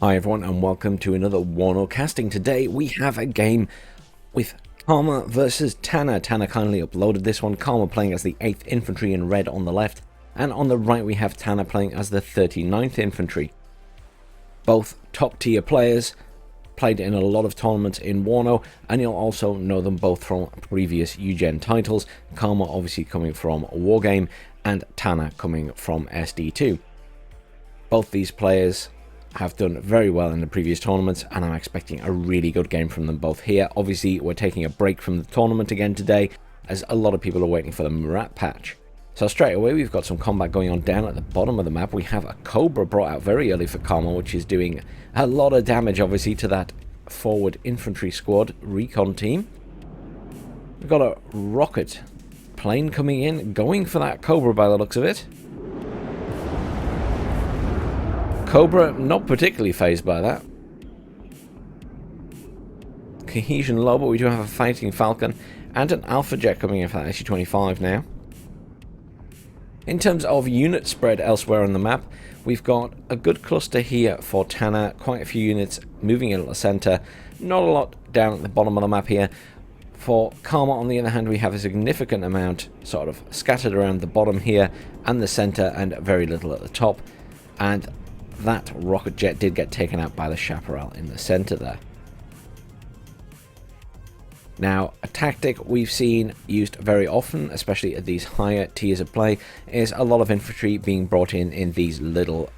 Hi everyone and welcome to another WARNO casting. Today we have a game with Karma versus Tanner. Tanner kindly uploaded this one. Karma playing as the 8th Infantry in red on the left, and on the right we have Tanner playing as the 39th Infantry. Both top tier players, played in a lot of tournaments in WARNO, and you'll also know them both from previous Eugen titles. Karma obviously coming from Wargame and Tanner coming from SD2. Both these players have done very well in the previous tournaments, and I'm expecting a really good game from them both here. Obviously, we're taking a break from the tournament again today, as a lot of people are waiting for the Murat patch. So straight away, we've got some combat going on down at the bottom of the map. We have a Cobra brought out very early for Karma, which is doing a lot of damage, obviously, to that forward infantry squad recon team. We've got a rocket plane coming in, going for that Cobra by the looks of it. Cobra not particularly phased by that. Cohesion low, but we do have a Fighting Falcon and an Alpha Jet coming in for that SU-25 now. In terms of unit spread elsewhere on the map, we've got a good cluster here for Tanner, quite a few units moving in at the centre, not a lot down at the bottom of the map here. For Karma, on the other hand, we have a significant amount sort of scattered around the bottom here and the centre, and very little at the top. And that rocket jet did get taken out by the Chaparral in the center there. Now, a tactic we've seen used very often, especially at these higher tiers of play, is a lot of infantry being brought in these little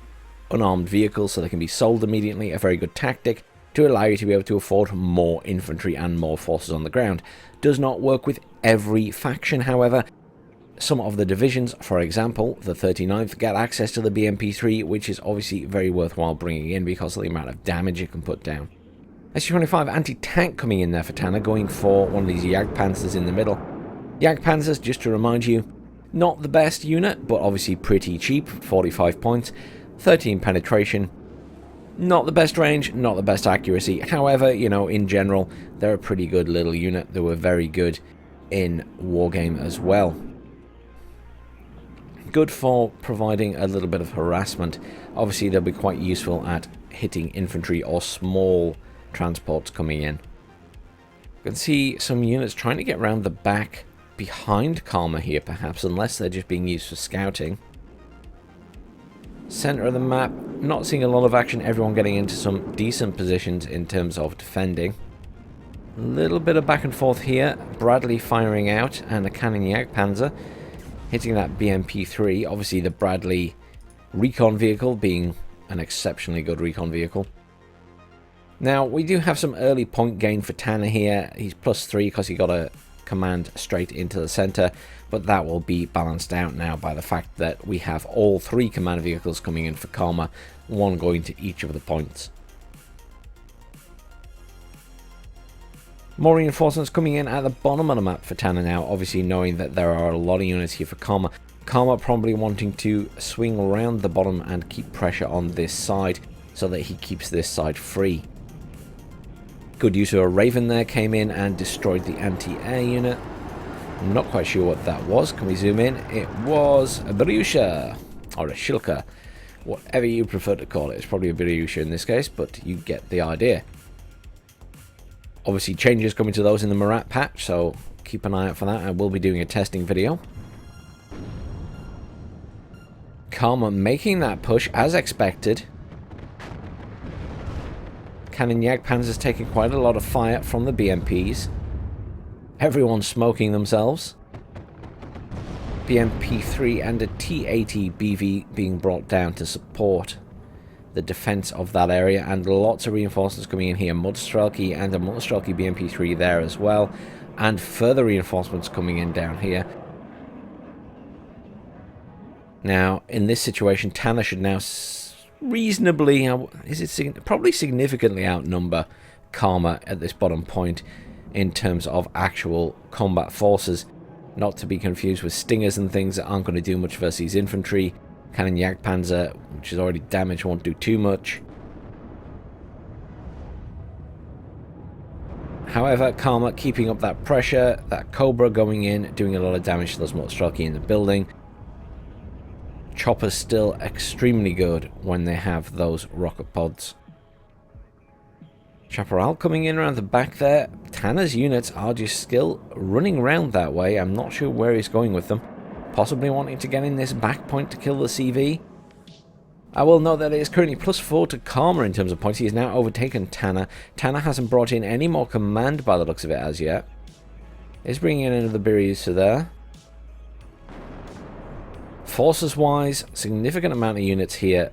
unarmed vehicles so they can be sold immediately. A very good tactic to allow you to be able to afford more infantry and more forces on the ground. Does not work with every faction, however. Some of the divisions, for example, the 39th, get access to the BMP-3, which is obviously very worthwhile bringing in because of the amount of damage it can put down. SU-25 anti-tank coming in there for Tanner, going for one of these Jagdpanzers in the middle. Jagdpanzers, just to remind you, not the best unit, but obviously pretty cheap, 45 points, 13 penetration. Not the best range, not the best accuracy. However, you know, in general, they're a pretty good little unit. They were very good in Wargame as well. Good for providing a little bit of harassment. Obviously, they'll be quite useful at hitting infantry or small transports coming in. You can see some units trying to get around the back behind Karma here, perhaps, unless they're just being used for scouting. Center of the map, not seeing a lot of action. Everyone getting into some decent positions in terms of defending. A little bit of back and forth here. Bradley firing out, and a Cannon Jagdpanzer hitting that BMP-3. Obviously, the Bradley recon vehicle being an exceptionally good recon vehicle. Now, we do have some early point gain for Tanner here. He's +3 because he got a command straight into the center, but that will be balanced out now by the fact that we have all 3 command vehicles coming in for Karma, one going to each of the points. More reinforcements coming in at the bottom of the map for Tanner now, obviously knowing that there are a lot of units here for Karma. Karma probably wanting to swing around the bottom and keep pressure on this side so that he keeps this side free. Good use of a Raven there, came in and destroyed the anti-air unit. I'm not quite sure what that was. Can we zoom in? It was a Beryusha, or a Shilka, whatever you prefer to call it. It's probably a Beryusha in this case, but you get the idea. Obviously, changes coming to those in the Murat patch, so keep an eye out for that. I will be doing a testing video. Karma making that push as expected. Cannon Jagdpanzer's taking quite a lot of fire from the BMPs. Everyone's smoking themselves. BMP-3 and a T-80 BV being brought down to support the defense of that area, and lots of reinforcements coming in here. Mudstrelky and a Mudstrelky BMP-3 there as well, and further reinforcements coming in down here. Now, in this situation, Tanner should now reasonably, probably significantly outnumber Karma at this bottom point in terms of actual combat forces. Not to be confused with Stingers and things that aren't going to do much versus infantry. Cannon Jagdpanzer, which is already damaged, won't do too much. However, Karma keeping up that pressure, that Cobra going in, doing a lot of damage to those Mudstrelky in the building. Chopper's still extremely good when they have those rocket pods. Chaparral coming in around the back there. Tanner's units are just still running around that way. I'm not sure where he's going with them. Possibly wanting to get in this back point to kill the CV. I will note that it is currently +4 to Karma in terms of points. He has now overtaken Tanner. Tanner hasn't brought in any more command by the looks of it as yet. He's bringing in another Berryuser there. Forces-wise, significant amount of units here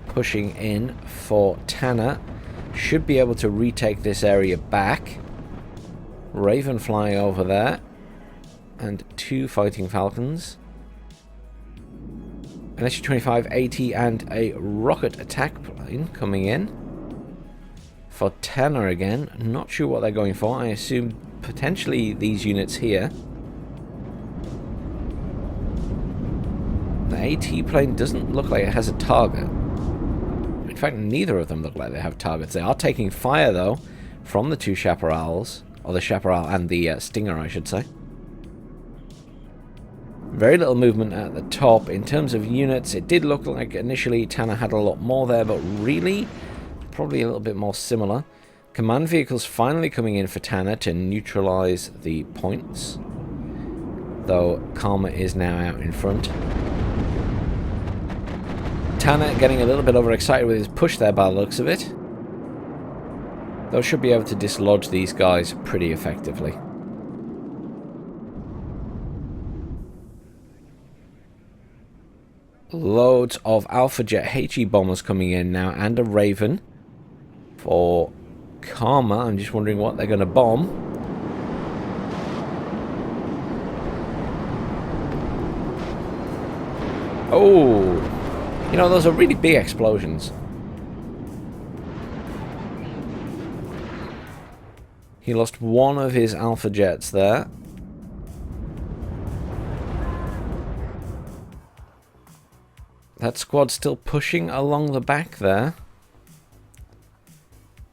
pushing in for Tanner. Should be able to retake this area back. Raven flying over there. And 2 Fighting Falcons. An SU-25 AT and a rocket attack plane coming in. For Tanner again. Not sure what they're going for. I assume potentially these units here. The AT plane doesn't look like it has a target. In fact, neither of them look like they have targets. They are taking fire, though, from the 2 Chaparrals. Or the Chaparral and the Stinger, I should say. Very little movement at the top. In terms of units, it did look like initially Tanner had a lot more there, but really, probably a little bit more similar. Command vehicles finally coming in for Tanner to neutralize the points. Though Karma is now out in front. Tanner getting a little bit overexcited with his push there by the looks of it. Though should be able to dislodge these guys pretty effectively. Loads of Alpha Jet HE bombers coming in now and a Raven for Karma. I'm just wondering what they're going to bomb. Oh, you know, those are really big explosions. He lost one of his Alpha Jets there. That squad's still pushing along the back there.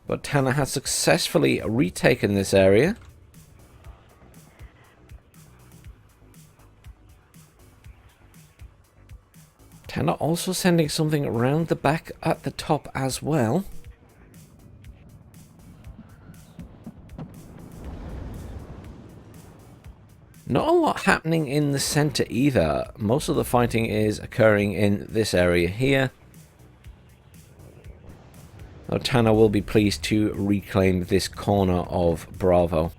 But Tanner has successfully retaken this area. Tanner also sending something around the back at the top as well. Not a lot happening in the center either. Most of the fighting is occurring in this area here. Now, Tanner will be pleased to reclaim this corner of Bravo.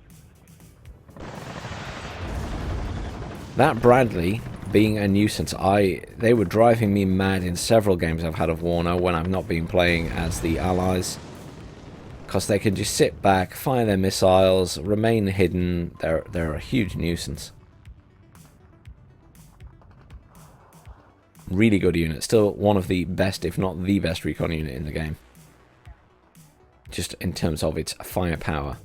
That Bradley being a nuisance, they were driving me mad in several games I've had of Warno when I've not been playing as the Allies. Because they can just sit back, fire their missiles, remain hidden. They're a huge nuisance. Really good unit. Still one of the best, if not the best recon unit in the game. Just in terms of its firepower.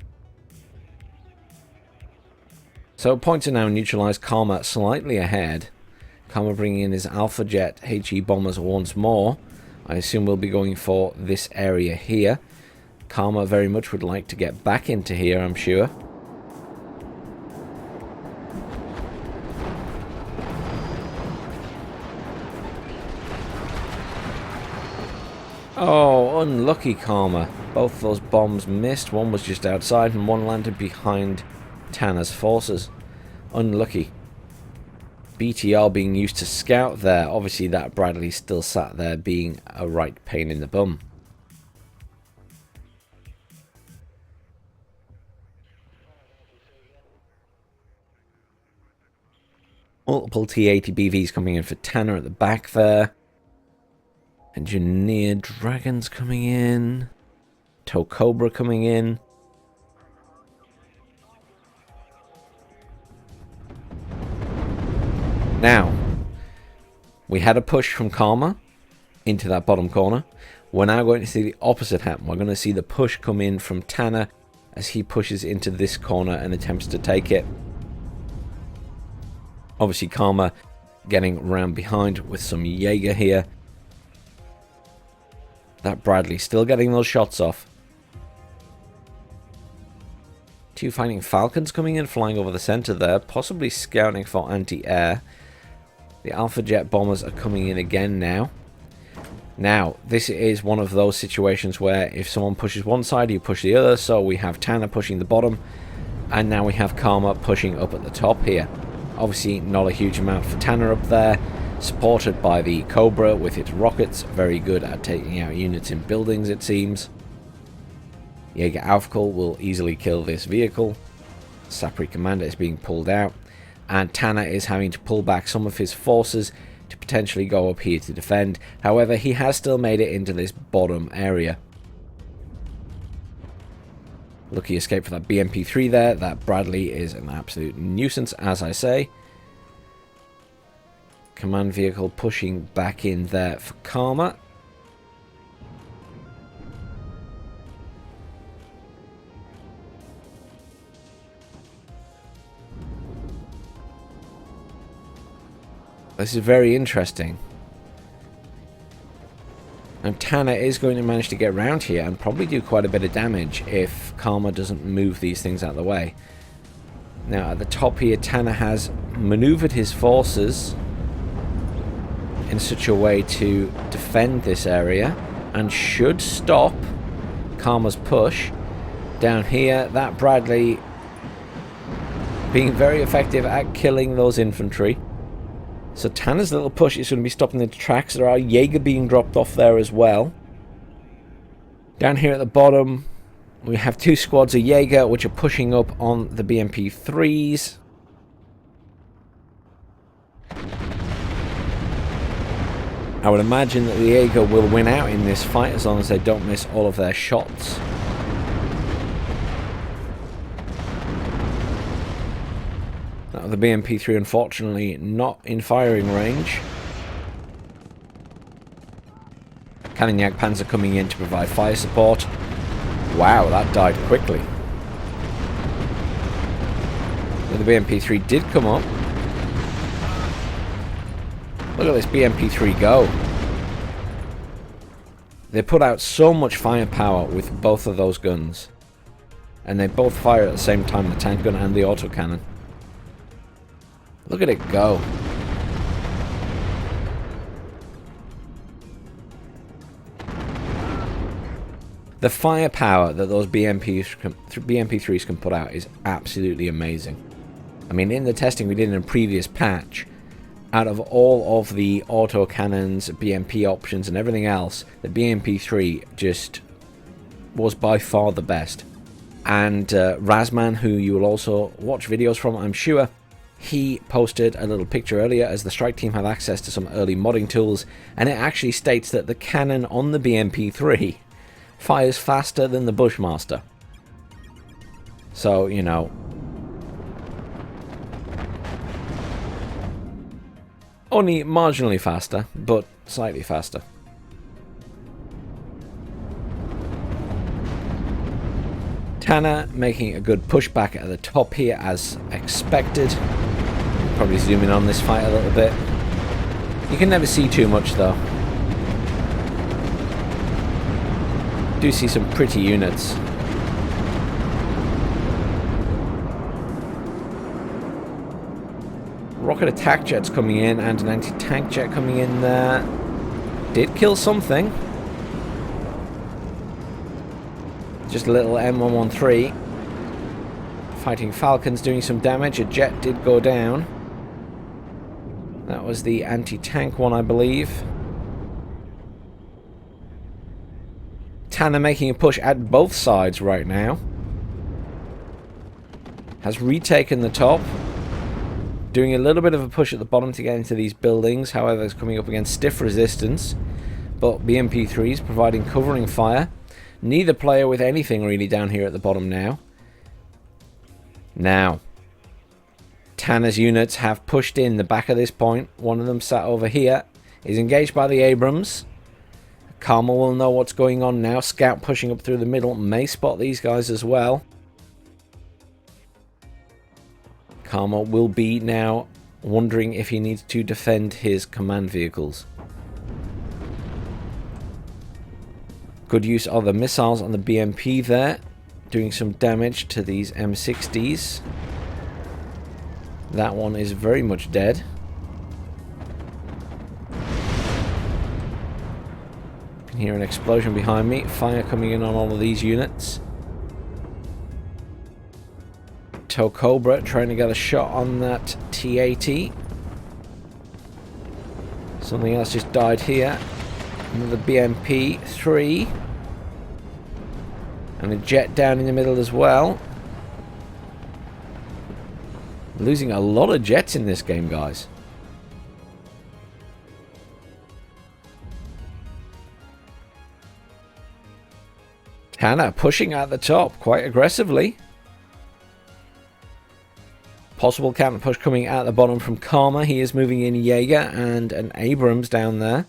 So points are now neutralized. Karma slightly ahead. Karma bringing in his Alpha Jet HE bombers once more. I assume we'll be going for this area here. Karma very much would like to get back into here, I'm sure. Oh, unlucky Karma. Both those bombs missed. One was just outside and one landed behind Tanner's forces. Unlucky. BTR being used to scout there. Obviously that Bradley still sat there being a right pain in the bum. Multiple T-80 BVs coming in for Tanner at the back there. Engineered Dragons coming in. Tow Cobra coming in. Now, we had a push from Karma into that bottom corner. We're now going to see the opposite happen. We're going to see the push come in from Tanner as he pushes into this corner and attempts to take it. Obviously, Karma getting round behind with some Jaeger here. That Bradley still getting those shots off. 2 Fighting Falcons coming in, flying over the center there, possibly scouting for anti-air. The Alpha Jet bombers are coming in again now. Now, this is one of those situations where if someone pushes one side, you push the other. So we have Tanner pushing the bottom, and now we have Karma pushing up at the top here. Obviously, not a huge amount for Tanner up there, supported by the Cobra with its rockets. Very good at taking out units in buildings, it seems. Jaeger Aufkul will easily kill this vehicle. Sapri Commander is being pulled out, and Tanner is having to pull back some of his forces to potentially go up here to defend. However, he has still made it into this bottom area. Lucky escape for that BMP-3 there. That Bradley is an absolute nuisance, as I say. Command vehicle pushing back in there for Karma. This is very interesting. And Tanner is going to manage to get around here and probably do quite a bit of damage if Karma doesn't move these things out of the way. Now at the top here, Tanner has maneuvered his forces in such a way to defend this area and should stop Karma's push. Down here, that Bradley being very effective at killing those infantry. So Tanner's little push is going to be stopping the tracks. There are Jaeger being dropped off there as well. Down here at the bottom, we have two squads of Jaeger which are pushing up on the BMP-3s. I would imagine that the Jaeger will win out in this fight as long as they don't miss all of their shots. The BMP-3 unfortunately not in firing range. Kanignac Panzer coming in to provide fire support. Wow, that died quickly. The BMP-3 did come up. Look at this BMP-3 go. They put out so much firepower with both of those guns. And they both fire at the same time, the tank gun and the autocannon. Look at it go. The firepower that those BMP-3s can put out is absolutely amazing. I mean, in the testing we did in a previous patch, out of all of the autocannons, BMP options and everything else, the BMP-3 just was by far the best. And Razman, who you will also watch videos from, I'm sure, he posted a little picture earlier as the strike team have access to some early modding tools, and it actually states that the cannon on the BMP-3 fires faster than the Bushmaster. So, you know, only marginally faster, but slightly faster. Tanner making a good pushback at the top here as expected. Probably zoom in on this fight a little bit. You can never see too much though. Do see some pretty units. Rocket attack jets coming in and an anti-tank jet coming in there. Did kill something. Just a little M113. Fighting Falcons doing some damage. A jet did go down. That was the anti-tank one, I believe. Tanner making a push at both sides right now. Has retaken the top. Doing a little bit of a push at the bottom to get into these buildings. However, it's coming up against stiff resistance. But BMP-3s providing covering fire. Neither player with anything really down here at the bottom now. Now, Tanner's units have pushed in the back of this point. One of them sat over here. Is engaged by the Abrams. Karma will know what's going on now. Scout pushing up through the middle. May spot these guys as well. Karma will be now wondering if he needs to defend his command vehicles. Good use of the missiles on the BMP there. Doing some damage to these M60s. That one is very much dead. hear an explosion behind me. Fire coming in on all of these units. Tow Cobra trying to get a shot on that T-80. Something else just died here. Another BMP-3. And a jet down in the middle as well. Losing a lot of jets in this game, guys. Tanner pushing at the top quite aggressively. Possible counter push coming out the bottom from Karma. He is moving in Jaeger and an Abrams down there.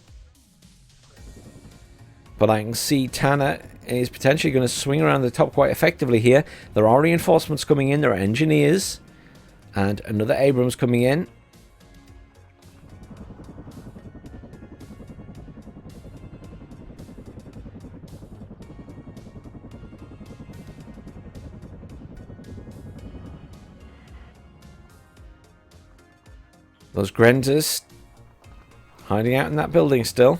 But I can see Tanner is potentially going to swing around the top quite effectively here. There are reinforcements coming in. There are engineers. And another Abrams coming in. Those Grenzers hiding out in that building still.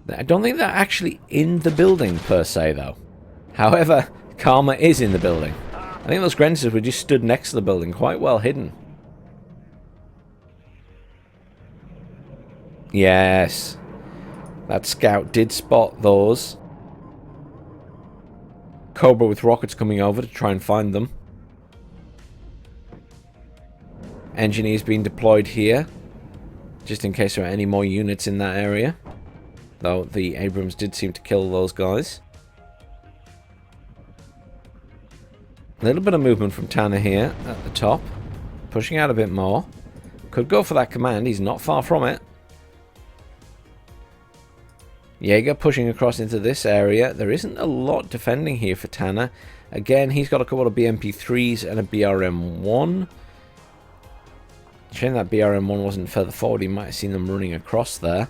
I don't think they're actually in the building per se though. However, Karma is in the building. I think those Grenzers were just stood next to the building, quite well hidden. Yes. That scout did spot those. Cobra with rockets coming over to try and find them. Engineers being deployed here, just in case there are any more units in that area. Though the Abrams did seem to kill those guys. A little bit of movement from Tanner here at the top. Pushing out a bit more. Could go for that command, he's not far from it. Jaeger pushing across into this area. There isn't a lot defending here for Tanner. Again, he's got a couple of BMP-3s and a BRM-1. Shame that BRM-1 wasn't further forward. He might have seen them running across there.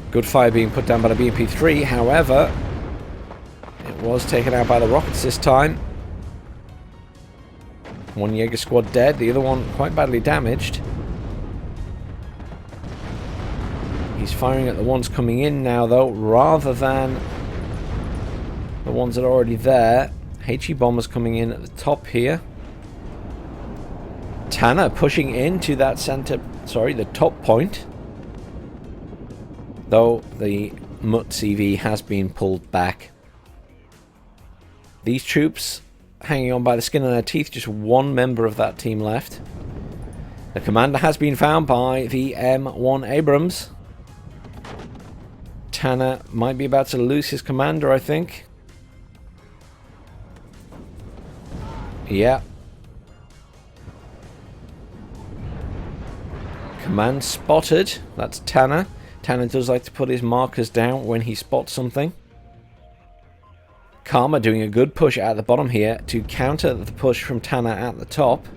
Good fire being put down by the BMP-3. However, it was taken out by the rockets this time. One Jaeger squad dead. The other one quite badly damaged. He's firing at the ones coming in now, though, rather than the ones that are already there. HE bombers coming in at the top here. Tanner pushing into that center, sorry, the top point. Though the MUT CV has been pulled back. These troops hanging on by the skin of their teeth, just one member of that team left. The commander has been found by the M1 Abrams. Tanner might be about to lose his commander, I think. Yeah. Command spotted. That's Tanner. Tanner does like to put his markers down when he spots something. Karma doing a good push at the bottom here to counter the push from Tanner at the top.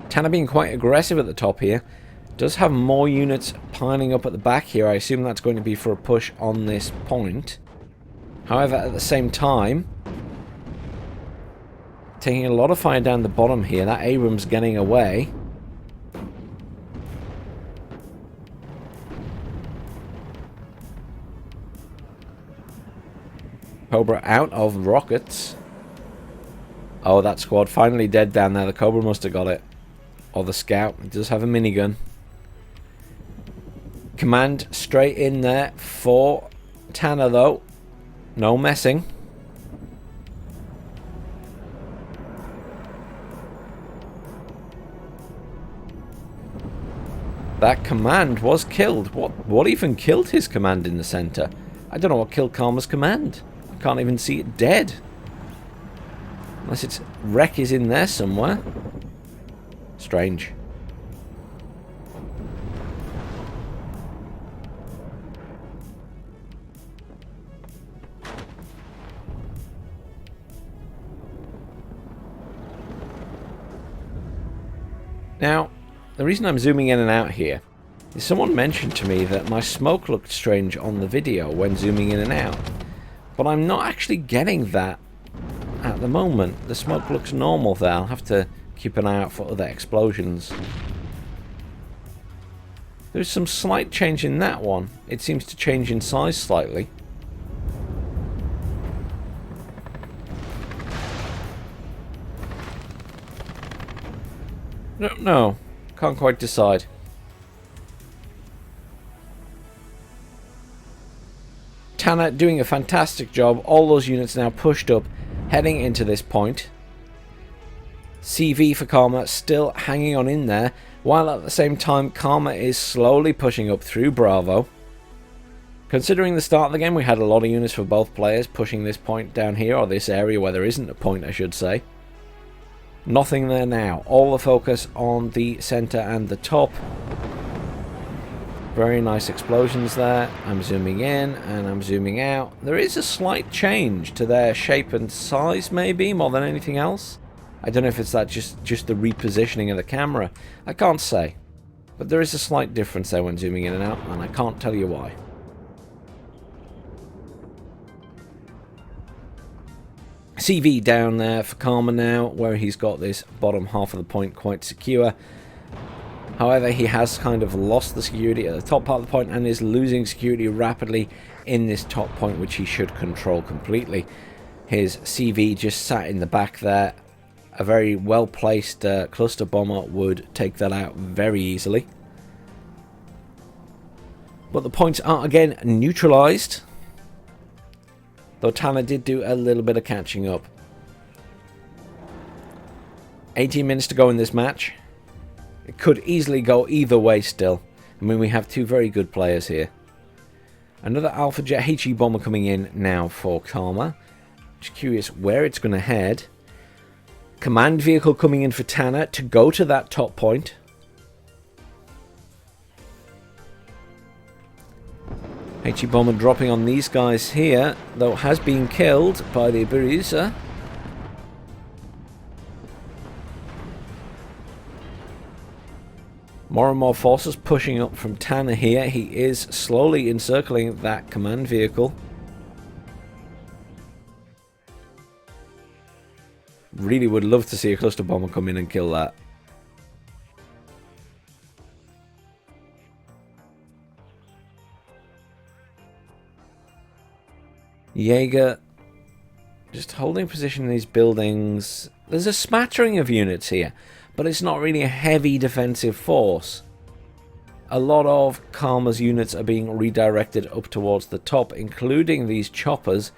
Tanner being quite aggressive at the top here. Does have more units piling up at the back here. I assume that's going to be for a push on this point. However, at the same time, taking a lot of fire down the bottom here. That Abrams getting away. Cobra out of rockets. Oh, that squad finally dead down there. The Cobra must have got it. Or the scout. It does have a minigun. Command straight in there for Tanner, though. No messing. That command was killed. What even killed his command in the center? I don't know what killed Karma's command. I can't even see it dead. Unless its wreck is in there somewhere. Strange. Now, the reason I'm zooming in and out here is someone mentioned to me that my smoke looked strange on the video when zooming in and out. But I'm not actually getting that at the moment. The smoke looks normal there. I'll have to keep an eye out for other explosions. There's some slight change in that one. It seems to change in size slightly. No, can't quite decide. Tanner doing a fantastic job. All those units now pushed up, heading into this point. CV for Karma still hanging on in there, while at the same time Karma is slowly pushing up through Bravo. Considering the start of the game, we had a lot of units for both players pushing this point down here, or this area where there isn't a point, I should say. Nothing there now. All the focus on the center and the top. Very nice explosions there. I'm zooming in and I'm zooming out. There is a slight change to their shape and size, maybe, more than anything else. I don't know if it's that just the repositioning of the camera. I can't say. But there is a slight difference there when zooming in and out, and I can't tell you why. CV down there for Karma now, where he's got this bottom half of the point quite secure. However, he has kind of lost the security at the top part of the point and is losing security rapidly in this top point, which he should control completely. His CV just sat in the back there. A very well-placed cluster bomber would take that out very easily. But the points are again neutralized. Though Tanner did do a little bit of catching up. 18 minutes to go in this match. It could easily go either way still. I mean, we have two very good players here. Another Alpha Jet HE bomber coming in now for Karma. Just curious where it's going to head. Command vehicle coming in for Tanner to go to that top point. HE bomber dropping on these guys here, though has been killed by the Berisa. More and more forces pushing up from Tanner here. He is slowly encircling that command vehicle. Really would love to see a cluster bomber come in and kill that. Jaeger just holding position in these buildings. There's a smattering of units here, but it's not really a heavy defensive force. A lot of Karma's units are being redirected up towards the top, including these choppers,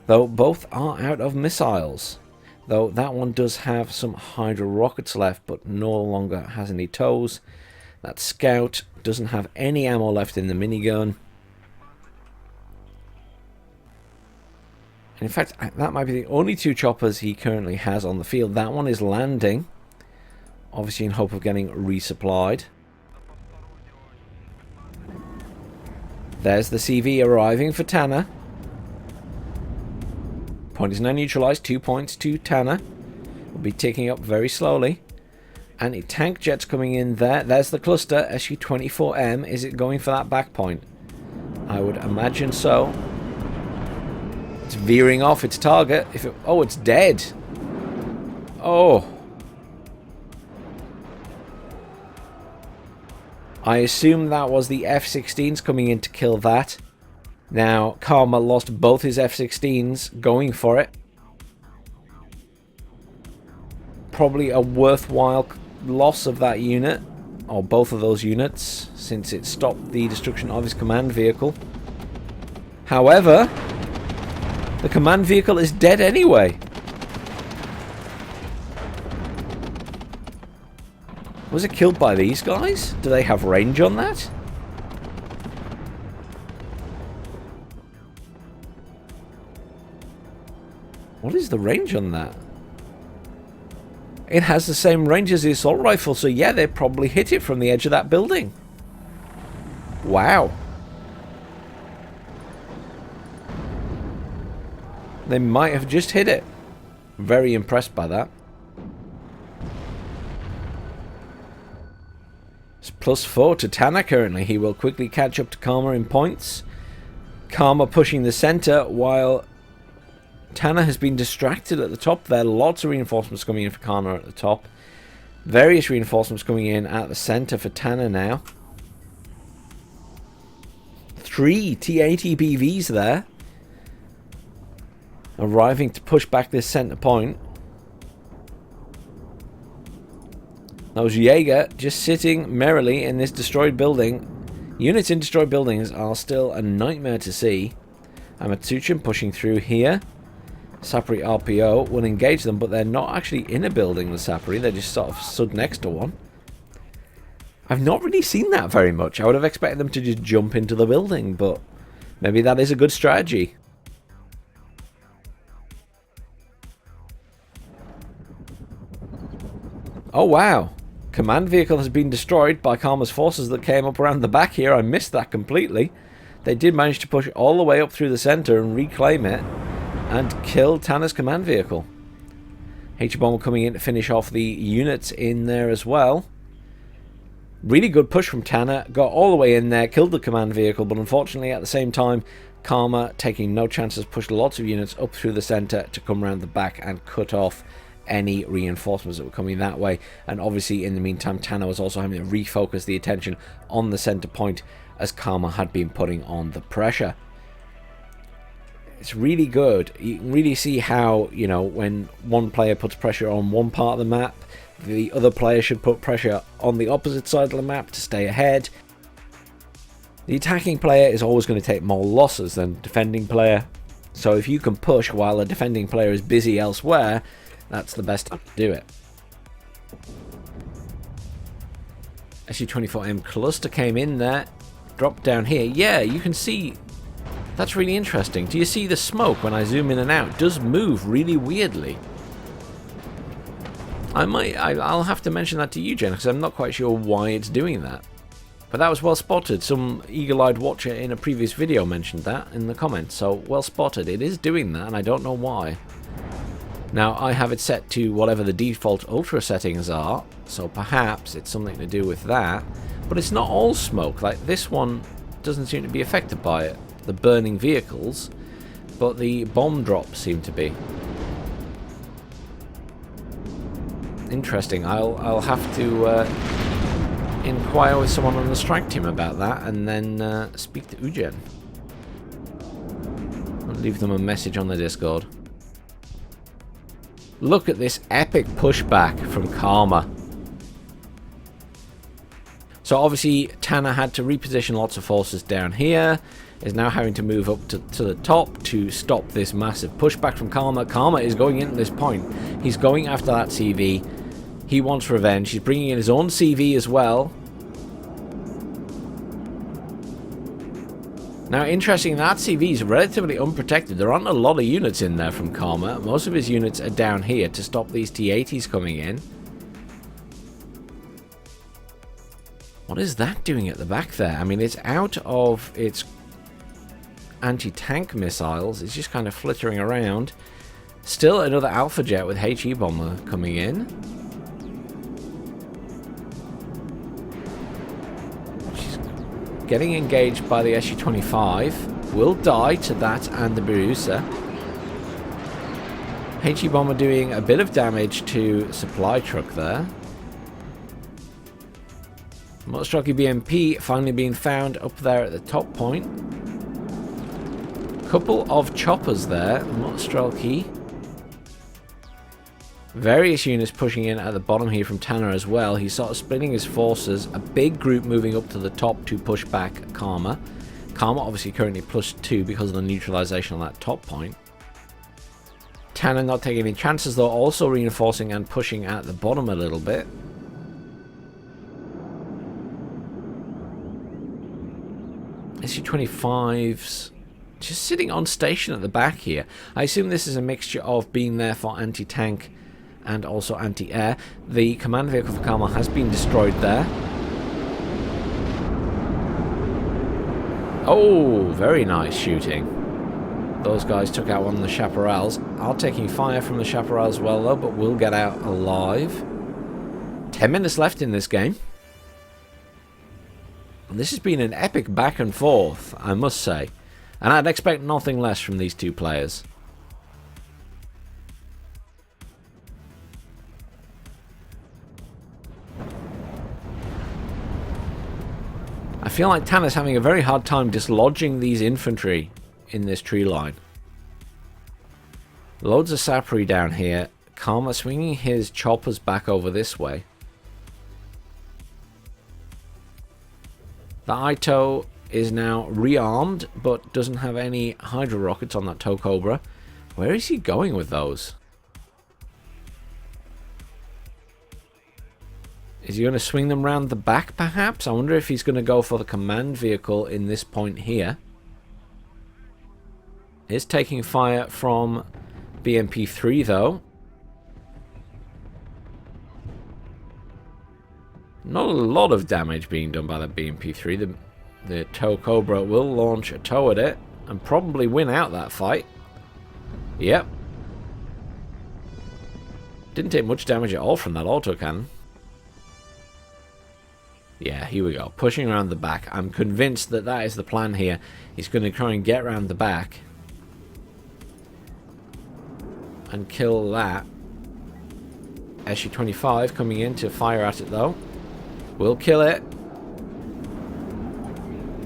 though both are out of missiles. Though that one does have some Hydra rockets left, but no longer has any tows. That scout doesn't have any ammo left in the minigun. In fact, that might be the only two choppers he currently has on the field. That one is landing, obviously in hope of getting resupplied. There's the CV arriving for Tanner. Point is now neutralized. 2 points to Tanner. Will be ticking up very slowly. And a tank jet's coming in there. There's the cluster, SU-24M. Is it going for that back point? I would imagine so. It's veering off its target. Oh, it's dead. Oh. I assume that was the F-16s coming in to kill that. Now, Karma lost both his F-16s going for it. Probably a worthwhile loss of that unit, or both of those units, since it stopped the destruction of his command vehicle. However, the command vehicle is dead anyway. Was it killed by these guys? Do they have range on that? What is the range on that? It has the same range as the assault rifle, so yeah, they probably hit it from the edge of that building. Wow. They might have just hit it. Very impressed by that. It's +4 to Tanner currently. He will quickly catch up to Karma in points. Karma pushing the center while Tanner has been distracted at the top there. Lots of reinforcements coming in for Karma at the top. Various reinforcements coming in at the center for Tanner now. 3 T-80 BVs there. Arriving to push back this center point. Those Jaeger just sitting merrily in this destroyed building. Units in destroyed buildings are still a nightmare to see. Amatsuchin pushing through here. Sapri RPO will engage them, but they're not actually in a building, the Sapri. They're just sort of stood next to one. I've not really seen that very much. I would have expected them to just jump into the building, but maybe that is a good strategy. Oh, wow. Command vehicle has been destroyed by Karma's forces that came up around the back here. I missed that completely. They did manage to push all the way up through the center and reclaim it and kill Tanner's command vehicle. H-bomber coming in to finish off the units in there as well. Really good push from Tanner. Got all the way in there, killed the command vehicle, but unfortunately at the same time, Karma, taking no chances, pushed lots of units up through the center to come around the back and cut off any reinforcements that were coming that way. And obviously in the meantime, Tanner was also having to refocus the attention on the center point as Karma had been putting on the pressure. It's really good. You can really see how, you know, when one player puts pressure on one part of the map, the other player should put pressure on the opposite side of the map to stay ahead. The attacking player is always going to take more losses than the defending player. So if you can push while the defending player is busy elsewhere, that's the best time to do it. SU-24M cluster came in there, dropped down here. Yeah, you can see. That's really interesting. Do you see the smoke when I zoom in and out? It does move really weirdly. I'll have to mention that to Eugen because I'm not quite sure why it's doing that. But that was well spotted. Some eagle-eyed watcher in a previous video mentioned that in the comments. So well spotted. It is doing that and I don't know why. Now I have it set to whatever the default ultra settings are. So perhaps it's something to do with that. But it's not all smoke. Like this one doesn't seem to be affected by it. The burning vehicles. But the bomb drops seem to be. Interesting. I'll have to inquire with someone on the strike team about that and then speak to Eugen. I'll leave them a message on the Discord. Look at this epic pushback from Karma. So obviously Tanner had to reposition lots of forces down here. Is now having to move up to the top to stop this massive pushback from Karma. Karma is going into this point. He's going after that CV. He wants revenge. He's bringing in his own CV as well. Now, interesting, that CV is relatively unprotected. There aren't a lot of units in there from Karma. Most of his units are down here to stop these T-80s coming in. What is that doing at the back there? I mean, it's out of its anti-tank missiles. It's just kind of flittering around. Still another Alpha Jet with HE bomber coming in. Getting engaged by the SU-25. Will die to that and the Berusa. HE bomber doing a bit of damage to supply truck there. Motostrelky BMP finally being found up there at the top point. Couple of choppers there. Motostrelky. Various units pushing in at the bottom here from Tanner as well. He's sort of splitting his forces. A big group moving up to the top to push back Karma. Karma obviously currently +2 because of the neutralization on that top point. Tanner not taking any chances though, also reinforcing and pushing at the bottom a little bit. SU-25s just sitting on station at the back here. I assume this is a mixture of being there for anti-tank and also anti-air. The command vehicle for Karma has been destroyed there. Oh, very nice shooting. Those guys took out one of the chaparrals. Are taking fire from the chaparral as well though, but will get out alive. 10 minutes left in this game. And this has been an epic back and forth, I must say. And I'd expect nothing less from these two players. feel like Tanner's having a very hard time dislodging these infantry in this tree line. Loads of sapri down here. Karma swinging his choppers back over this way. The Ito is now rearmed, but doesn't have any Hydro rockets on that tow Cobra. Where is he going with those? Is he going to swing them round the back, perhaps? I wonder if he's going to go for the command vehicle in this point here. Is taking fire from BMP-3, though. Not a lot of damage being done by that BMP-3. The tow Cobra will launch a tow at it and probably win out that fight. Yep. Didn't take much damage at all from that autocannon. Yeah, here we go. Pushing around the back. I'm convinced that that is the plan here. He's going to try and get around the back. And kill that. SU-25 coming in to fire at it, though. Will kill it.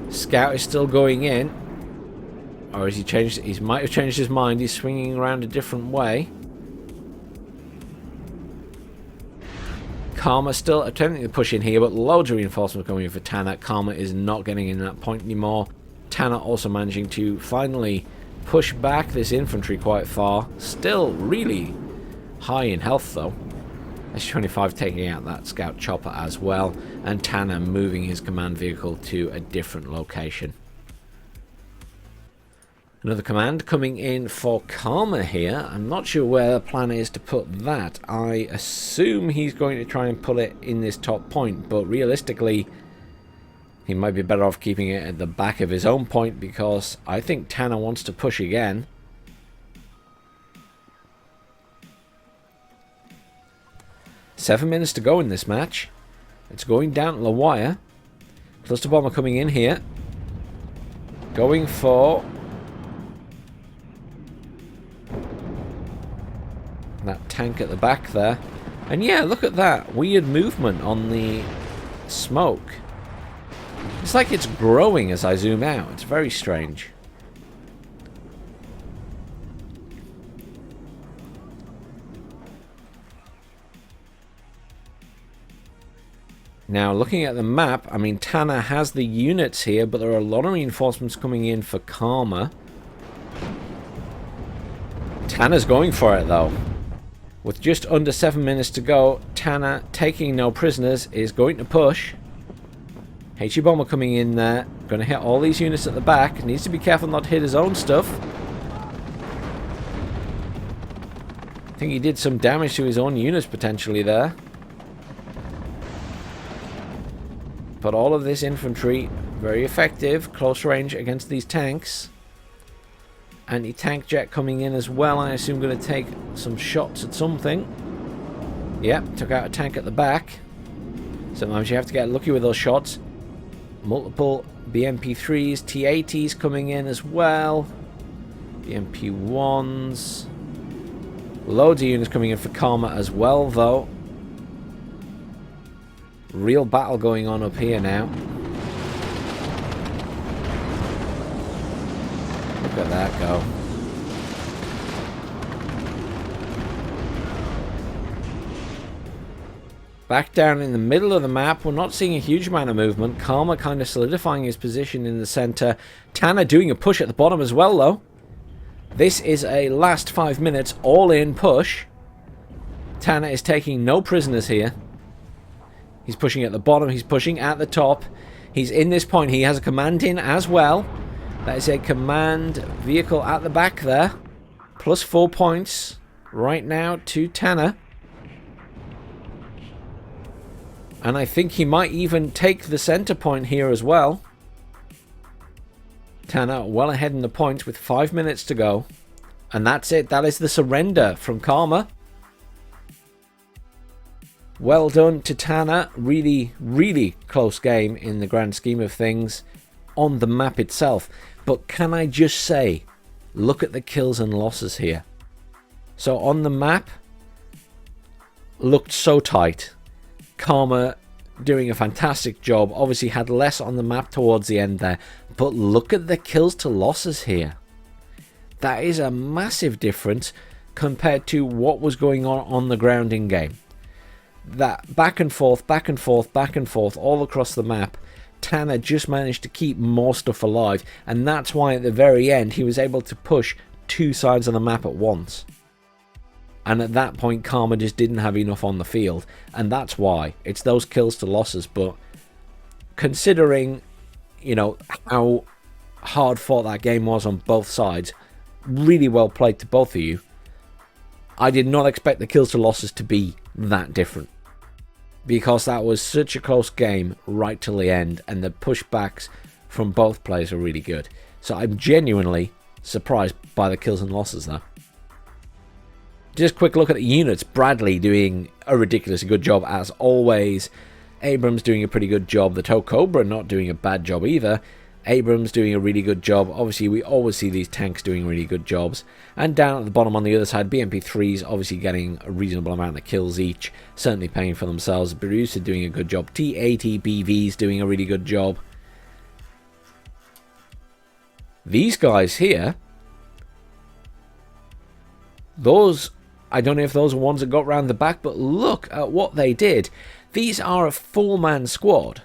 Scout is still going in. Or has he changed? He might have changed his mind. He's swinging around a different way. Karma still attempting to push in here, but loads of reinforcements coming in for Tanner. Karma is not getting in that point anymore. Tanner also managing to finally push back this infantry quite far. Still really high in health, though. S-25 taking out that scout chopper as well, and Tanner moving his command vehicle to a different location. Another command coming in for Karma here. I'm not sure where the plan is to put that. I assume he's going to try and put it in this top point, but realistically, he might be better off keeping it at the back of his own point, because I think Tanner wants to push again. Seven minutes to go in this match. It's going down to the wire. Cluster bomber coming in here. Going for that tank at the back there. And yeah, look at that weird movement on the smoke. It's like it's growing as I zoom out. It's very strange. Now, looking at the map, I mean, Tanner has the units here, but there are a lot of reinforcements coming in for Karma. Tanner's going for it, though. With just under 7 minutes to go, Tanner, taking no prisoners, is going to push. HE Bomber coming in there. Going to hit all these units at the back. Needs to be careful not to hit his own stuff. I think he did some damage to his own units potentially there. But all of this infantry, very effective, close range against these tanks. Anti-tank jet coming in as well, I assume going to take some shots at something. Yep, took out a tank at the back. Sometimes you have to get lucky with those shots. Multiple BMP-3s, T-80s coming in as well. BMP-1s. Loads of units coming in for Karma as well, though. Real battle going on up here now. Look at that go. Back down in the middle of the map, we're not seeing a huge amount of movement. Karma kind of solidifying his position in the center. Tanner doing a push at the bottom as well, though. This is a last 5 minutes all-in push. Tanner is taking no prisoners here. He's pushing at the bottom. He's pushing at the top. He's in this point. He has a command in as well. That is a command vehicle at the back there. Plus 4 points right now to Tanner. And I think he might even take the center point here as well. Tanner well ahead in the points with 5 minutes to go. And that's it. That is the surrender from Karma. Well done to Tanner. Really, really close game in the grand scheme of things on the map itself. But can I just say, look at the kills and losses here. So on the map, looked so tight. Karma doing a fantastic job. Obviously had less on the map towards the end there, but look at the kills to losses here. That is a massive difference compared to what was going on the ground in game. That back and forth, back and forth, back and forth all across the map. Tanner just managed to keep more stuff alive, and that's why at the very end he was able to push two sides of the map at once. And at that point Karma just didn't have enough on the field, and that's why. It's those kills to losses, but considering, you know, how hard fought that game was on both sides, really well played to both of you. I did not expect the kills to losses to be that different, because that was such a close game right till the end, and the pushbacks from both players are really good. So I'm genuinely surprised by the kills and losses there. Just a quick look at the units. Bradley doing a ridiculously good job as always. Abrams doing a pretty good job. The Toe Cobra not doing a bad job either. Abrams doing a really good job. Obviously, we always see these tanks doing really good jobs. And down at the bottom on the other side, BMP3s obviously getting a reasonable amount of kills each. Certainly paying for themselves. Barusa doing a good job. T80 BVs doing a really good job. These guys here, those, I don't know if those are ones that got round the back, but look at what they did. These are a full-man squad.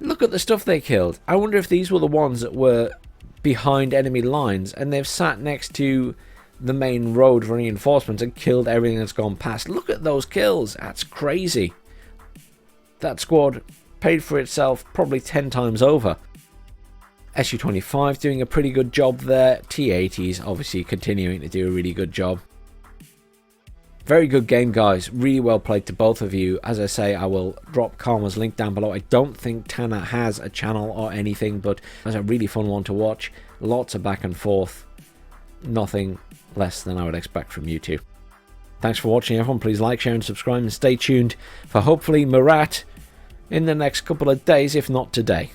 Look at the stuff they killed. I wonder if these were the ones that were behind enemy lines and they've sat next to the main road for reinforcements and killed everything that's gone past. Look at those kills. That's crazy. That squad paid for itself probably 10 times over. SU-25 doing a pretty good job there. T-80s obviously continuing to do a really good job. Very good game, guys. Really well played to both of you. As I say, I will drop Karma's link down below. I don't think Tanner has a channel or anything, but it was a really fun one to watch. Lots of back and forth. Nothing less than I would expect from you two. Thanks for watching, everyone. Please like, share, and subscribe, and stay tuned for hopefully Murat in the next couple of days, if not today.